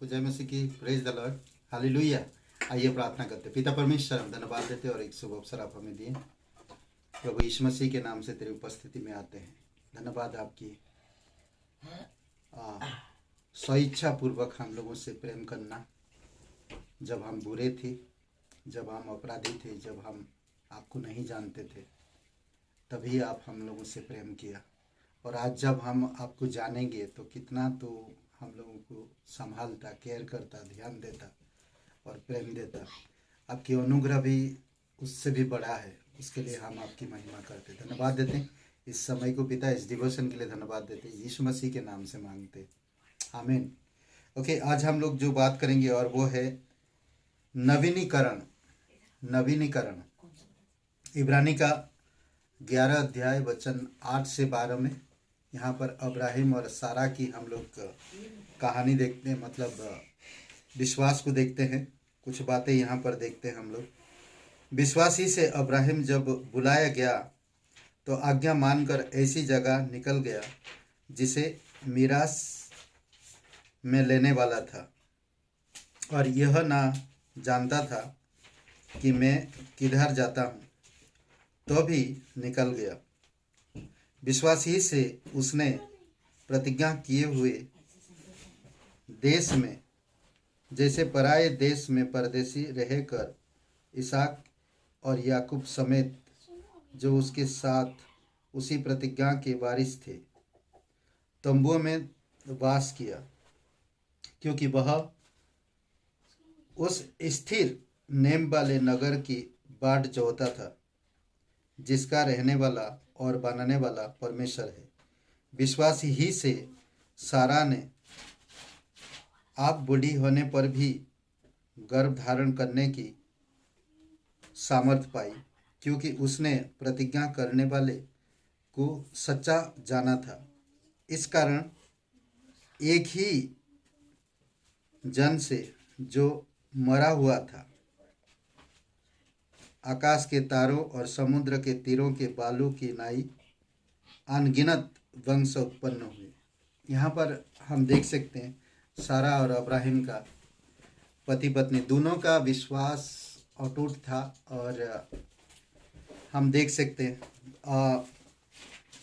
सबको जय मसीह की। Praise the Lord, hallelujah. आइए प्रार्थना करते। पिता परमेश्वर, हम धन्यवाद देते और एक शुभ अवसर आप हमें दिए। प्रभु यीशु मसीह के नाम से तेरी उपस्थिति में आते हैं। धन्यवाद आपकी स्वेच्छा पूर्वक हम लोगों से प्रेम करना। जब हम बुरे थे, जब हम अपराधी थे, जब हम आपको नहीं जानते थे, तभी आप हम लोगों से प्रेम किया। और आज जब हम आपको जानेंगे तो कितना तो हम लोगों को संभालता, केयर करता, ध्यान देता और प्रेम देता। आपकी अनुग्रह भी उससे भी बड़ा है। उसके लिए हम आपकी महिमा करते, धन्यवाद देते हैं। इस समय को पिता, इस डिवोशन के लिए धन्यवाद देते हैं। यीशु मसीह के नाम से मांगते, आमीन। ओके, आज हम लोग जो बात करेंगे और वो है नवीनीकरण। नवीनीकरण इब्रानी का 11 अध्याय वचन 8 से 12 में यहाँ पर अब्राहिम और सारा की हम लोग कहानी देखते हैं, मतलब विश्वास को देखते हैं। कुछ बातें यहाँ पर देखते हैं हम लोग। विश्वासी से अब्राहिम जब बुलाया गया तो आज्ञा मानकर ऐसी जगह निकल गया जिसे मीरास में लेने वाला था, और यह ना जानता था कि मैं किधर जाता हूँ, तो भी निकल गया। विश्वास ही से उसने प्रतिज्ञा किए हुए देश में, जैसे पराये देश में परदेशी रहकर, इसहाक और याकूब समेत जो उसके साथ उसी प्रतिज्ञा के वारिस थे, तंबुओं में वास किया, क्योंकि वह उस स्थिर नेम वाले नगर की बाट जोहता था जिसका रहने वाला और बनाने वाला परमेश्वर है। विश्वास ही से सारा ने आप बूढ़ी होने पर भी गर्भ धारण करने की सामर्थ पाई, क्योंकि उसने प्रतिज्ञा करने वाले को सच्चा जाना था। इस कारण एक ही जन से जो मरा हुआ था, आकाश के तारों और समुद्र के तीरों के बालू की नाई अनगिनत वंश उत्पन्न हुए। यहाँ पर हम देख सकते हैं सारा और अब्राहिम का, पति पत्नी दोनों का विश्वास अटूट था। और हम देख सकते हैं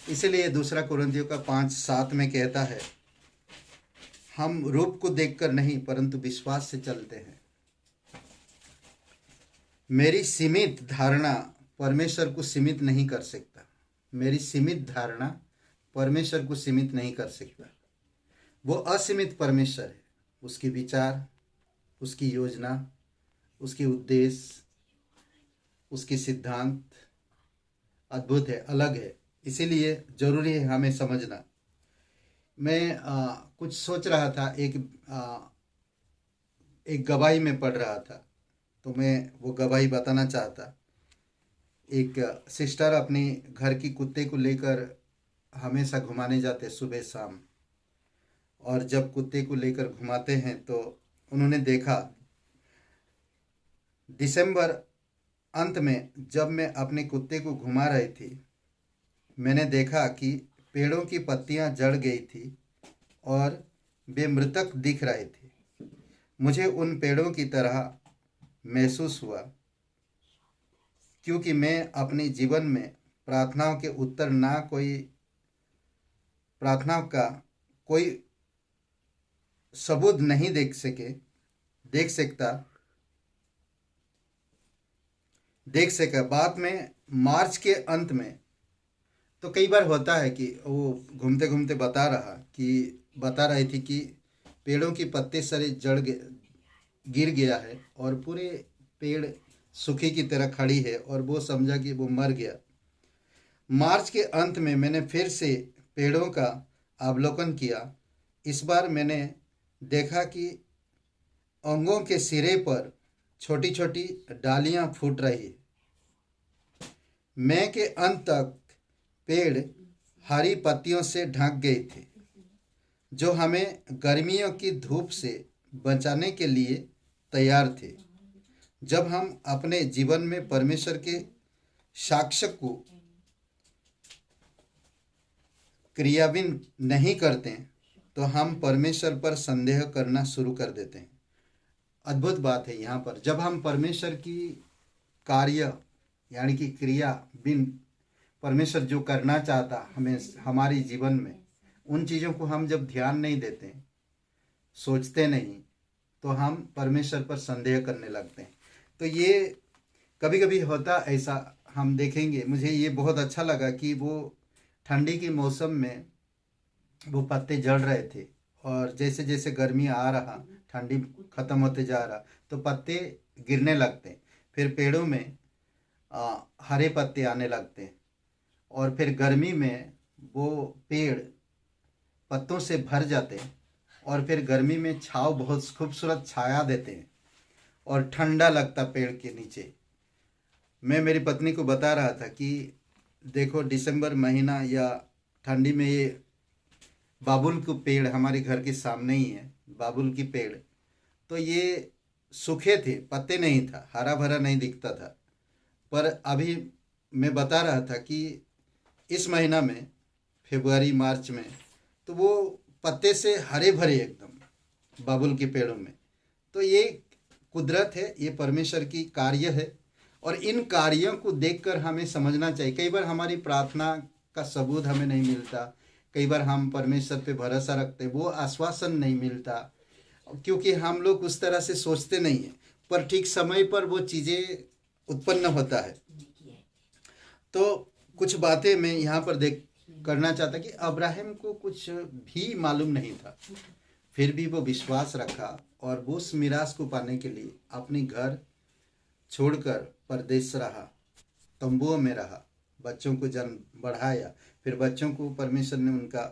इसलिए दूसरा कुरिन्थियों का 5:7 में कहता है, हम रूप को देखकर नहीं परंतु विश्वास से चलते हैं। मेरी सीमित धारणा परमेश्वर को सीमित नहीं कर सकता। मेरी सीमित धारणा परमेश्वर को सीमित नहीं कर सकता। वो असीमित परमेश्वर है। उसके विचार, उसकी योजना, उसके उद्देश्य, उसके सिद्धांत अद्भुत है, अलग है। इसीलिए जरूरी है हमें समझना। मैं कुछ सोच रहा था, एक गवाही में पढ़ रहा था, तो मैं वो गवाही बताना चाहता। एक सिस्टर अपनी घर की कुत्ते को लेकर हमेशा घुमाने जाते सुबह शाम, और जब कुत्ते को लेकर घुमाते हैं तो उन्होंने देखा दिसंबर अंत में जब मैं अपने कुत्ते को घुमा रही थी, मैंने देखा कि पेड़ों की पत्तियां जड़ गई थी और वे मृतक दिख रहे थे। मुझे उन पेड़ों की तरह महसूस हुआ, क्योंकि मैं अपने जीवन में प्रार्थनाओं के उत्तर प्रार्थनाओं का कोई सबूत नहीं देख सका। बाद में मार्च के अंत में तो कई बार होता है कि वो घूमते घूमते बता रही थी कि पेड़ों की पत्ते सारे गिर गया है और पूरे पेड़ सूखी की तरह खड़ी है, और वो समझा कि वो मर गया। मार्च के अंत में मैंने फिर से पेड़ों का अवलोकन किया। इस बार मैंने देखा कि अंगों के सिरे पर छोटी छोटी डालियां फूट रही। मई के अंत तक पेड़ हरी पत्तियों से ढक गए थे, जो हमें गर्मियों की धूप से बचाने के लिए तैयार थे। जब हम अपने जीवन में परमेश्वर के साक्ष्य को क्रियान्वित नहीं करते तो हम परमेश्वर पर संदेह करना शुरू कर देते हैं। अद्भुत बात है यहाँ पर, जब हम परमेश्वर की कार्य यानी कि क्रिया बिन परमेश्वर जो करना चाहता हमें हमारी जीवन में, उन चीज़ों को हम जब ध्यान नहीं देते, सोचते नहीं, तो हम परमेश्वर पर संदेह करने लगते हैं। तो ये कभी कभी होता ऐसा, हम देखेंगे। मुझे ये बहुत अच्छा लगा कि वो ठंडी के मौसम में वो पत्ते झड़ रहे थे, और जैसे जैसे गर्मी आ रहा, ठंडी खत्म होते जा रहा, तो पत्ते गिरने लगते हैं। फिर पेड़ों में हरे पत्ते आने लगते हैं, और फिर गर्मी में वो पेड़ पत्तों से भर जाते हैं, और फिर गर्मी में छाँव बहुत खूबसूरत छाया देते हैं और ठंडा लगता पेड़ के नीचे। मैं मेरी पत्नी को बता रहा था कि देखो, दिसंबर महीना या ठंडी में ये बाबुल के पेड़ हमारे घर के सामने ही है, बाबुल की पेड़, तो ये सूखे थे, पत्ते नहीं था, हरा भरा नहीं दिखता था। पर अभी मैं बता रहा था कि इस महीना में, फरवरी मार्च में, तो वो पत्ते से हरे भरे एकदम बाबुल के पेड़ों में। तो ये कुदरत है, ये परमेश्वर की कार्य है, और इन कार्यों को देखकर हमें समझना चाहिए। कई बार हमारी प्रार्थना का सबूत हमें नहीं मिलता, कई बार हम परमेश्वर पे भरोसा रखते, वो आश्वासन नहीं मिलता, क्योंकि हम लोग उस तरह से सोचते नहीं हैं, पर ठीक समय पर वो चीज़ें उत्पन्न होता है। तो कुछ बातें मैं यहाँ पर करना चाहता कि अब्राहम को कुछ भी मालूम नहीं था, फिर भी वो विश्वास रखा, और वो उस मिरास को पाने के लिए अपनी घर छोड़कर परदेश रहा, तंबुओं में रहा, बच्चों को जन्म बढ़ाया, फिर बच्चों को परमेश्वर ने उनका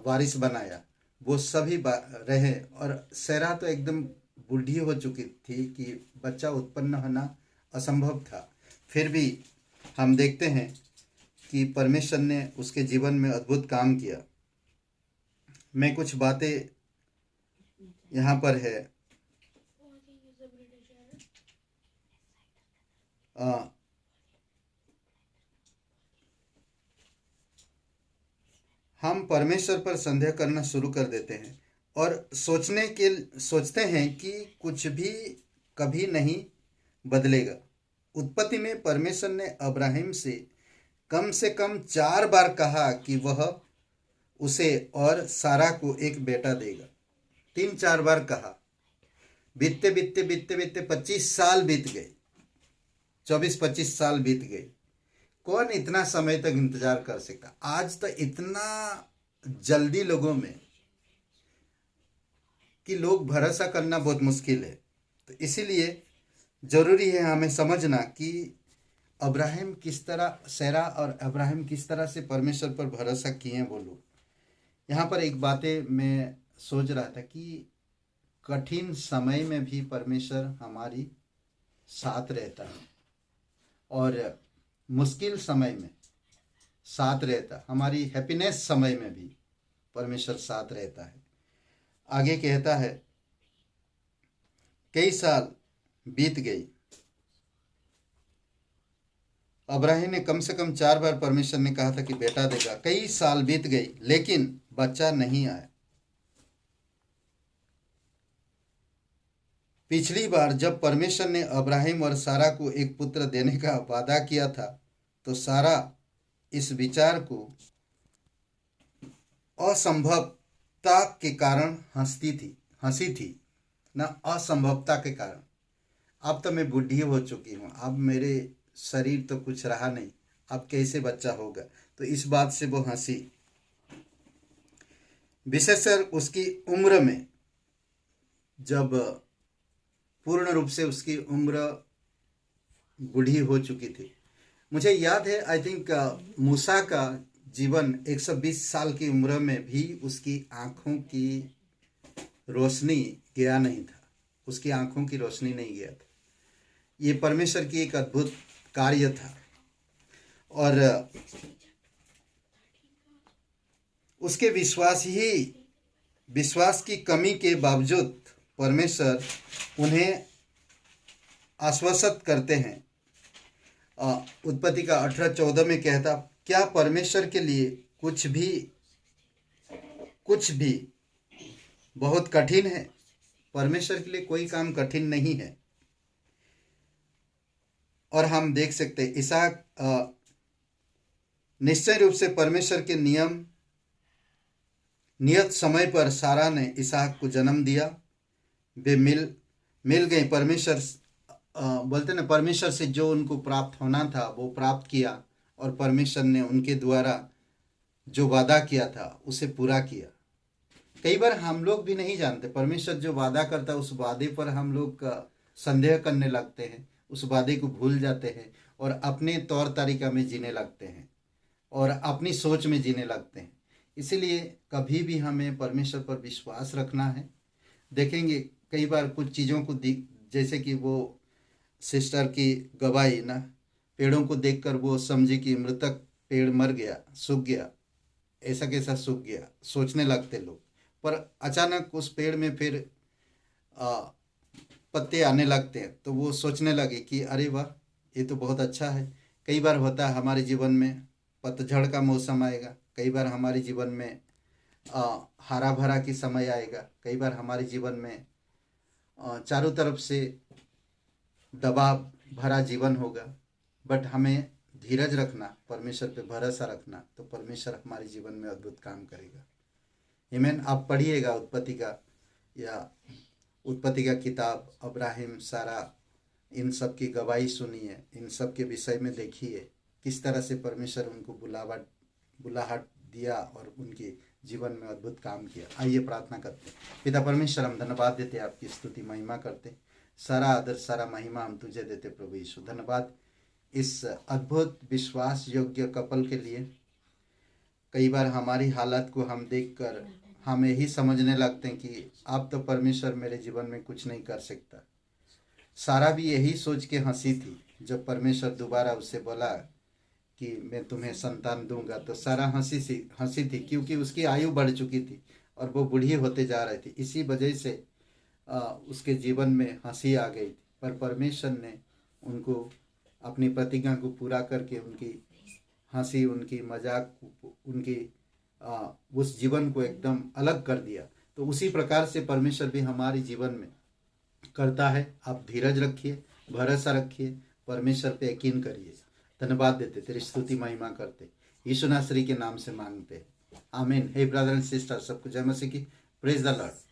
वारिस बनाया, वो सभी रहे। और सैरा तो एकदम बूढ़ी हो चुकी थी कि बच्चा उत्पन्न होना असंभव था, फिर भी हम देखते हैं कि परमेश्वर ने उसके जीवन में अद्भुत काम किया। मैं कुछ बातें यहाँ पर है, हम परमेश्वर पर संदेह करना शुरू कर देते हैं और सोचते हैं कि कुछ भी कभी नहीं बदलेगा। उत्पत्ति में परमेश्वर ने अब्राहिम से कम 4 बार कहा कि वह उसे और सारा को एक बेटा देगा। 3-4 बार कहा। बीतते बीतते बीतते बीतते 25 साल बीत गए, 24-25 साल बीत गए। कौन इतना समय तक इंतजार कर सकता? आज तो इतना जल्दी लोगों में कि लोग भरोसा करना बहुत मुश्किल है। तो इसीलिए जरूरी है हमें समझना कि अब्राहम किस तरह, सैरा और अब्राहम किस तरह से परमेश्वर पर भरोसा किए वो लोग। यहाँ पर एक बातें मैं सोच रहा था कि कठिन समय में भी परमेश्वर हमारी साथ रहता है, और मुश्किल समय में साथ रहता, हमारी हैप्पीनेस समय में भी परमेश्वर साथ रहता है। आगे कहता है, कई साल बीत गई। अब्राहम ने कम से कम 4 बार परमेश्वर ने कहा था कि बेटा देगा। कई साल बीत गई लेकिन बच्चा नहीं आया। पिछली बार जब परमेश्वर ने अब्राहम और सारा को एक पुत्र देने का वादा किया था, तो सारा इस विचार को असंभवता के कारण हंसी थी ना, असंभवता के कारण। अब तो मैं बूढ़ी हो चुकी हूँ, अब मेरे शरीर तो कुछ रहा नहीं, अब कैसे बच्चा होगा? तो इस बात से वो हंसी। विशेषकर उसकी उम्र में, जब पूर्ण रूप से उसकी उम्र बूढ़ी हो चुकी थी। मुझे याद है, आई थिंक मूसा का जीवन 120 साल की उम्र में भी उसकी आंखों की रोशनी गया नहीं था, उसकी आंखों की रोशनी नहीं गया था। ये परमेश्वर की एक अद्भुत कार्य था। और उसके विश्वास की कमी के बावजूद परमेश्वर उन्हें आश्वस्त करते हैं। उत्पत्ति का 18-14 में कहता, क्या परमेश्वर के लिए कुछ भी कुछ भी बहुत कठिन है, परमेश्वर के लिए कोई काम कठिन नहीं है। और हम देख सकते हैं इसहाक निश्चय रूप से परमेश्वर के नियत समय पर सारा ने इसहाक को जन्म दिया। वे मिल गए। परमेश्वर बोलते ना, परमेश्वर से जो उनको प्राप्त होना था वो प्राप्त किया, और परमेश्वर ने उनके द्वारा जो वादा किया था उसे पूरा किया। कई बार हम लोग भी नहीं जानते, परमेश्वर जो वादा करता है उस वादे पर हम लोग संदेह करने लगते हैं, उस वादे को भूल जाते हैं और अपने तौर तरीका में जीने लगते हैं और अपनी सोच में जीने लगते हैं। इसीलिए कभी भी हमें परमेश्वर पर विश्वास रखना है। देखेंगे कई बार कुछ चीज़ों को जैसे कि वो सिस्टर की गवाही ना, पेड़ों को देखकर वो समझी कि मृतक पेड़ मर गया, सूख गया, ऐसा कैसा सूख गया, सोचने लगते लोग। पर अचानक उस पेड़ में फिर पत्ते आने लगते हैं, तो वो सोचने लगे कि अरे वाह, ये तो बहुत अच्छा है। कई बार होता है हमारे जीवन में पतझड़ का मौसम आएगा, कई बार हमारे जीवन में हरा भरा की समय आएगा, कई बार हमारे जीवन में चारों तरफ से दबाव भरा जीवन होगा। बट हमें धीरज रखना, परमेश्वर पे भरोसा रखना, तो परमेश्वर हमारे जीवन में अद्भुत काम करेगा। आमीन। आप पढ़िएगा उत्पत्ति का किताब, अब्राहिम, सारा, इन सब की गवाही सुनिए, इन सब के विषय में देखिए किस तरह से परमेश्वर उनको बुलाहट दिया और उनके जीवन में अद्भुत काम किया। आइए प्रार्थना करते हैं। पिता परमेश्वर, हम धन्यवाद देते, आपकी स्तुति महिमा करते, सारा आदर सारा महिमा हम तुझे देते प्रभु यीशु। धन्यवाद इस अद्भुत विश्वास योग्य कपल के लिए। कई बार हमारी हालत को हम देखकर हम यही समझने लगते हैं कि अब तो परमेश्वर मेरे जीवन में कुछ नहीं कर सकता। सारा भी यही सोच के हंसी थी जब परमेश्वर दोबारा उससे बोला कि मैं तुम्हें संतान दूंगा, तो सारा हंसी थी क्योंकि उसकी आयु बढ़ चुकी थी और वो बूढ़ी होते जा रही थी। इसी वजह से उसके जीवन में हंसी आ गई थी। पर परमेश्वर ने उनको अपनी प्रतिज्ञा को पूरा करके उनकी हंसी, उनकी मजाक, उनकी उस जीवन को एकदम अलग कर दिया। तो उसी प्रकार से परमेश्वर भी हमारे जीवन में करता है। आप धीरज रखिए, भरोसा रखिए, परमेश्वर पे यकीन करिए। धन्यवाद देते, तेरी स्तुति महिमा करते, यीशु नासरी के नाम से मांगते हैं, आमीन। हे ब्रदर एंड सिस्टर, सबको जय मसीह की। Praise the Lord.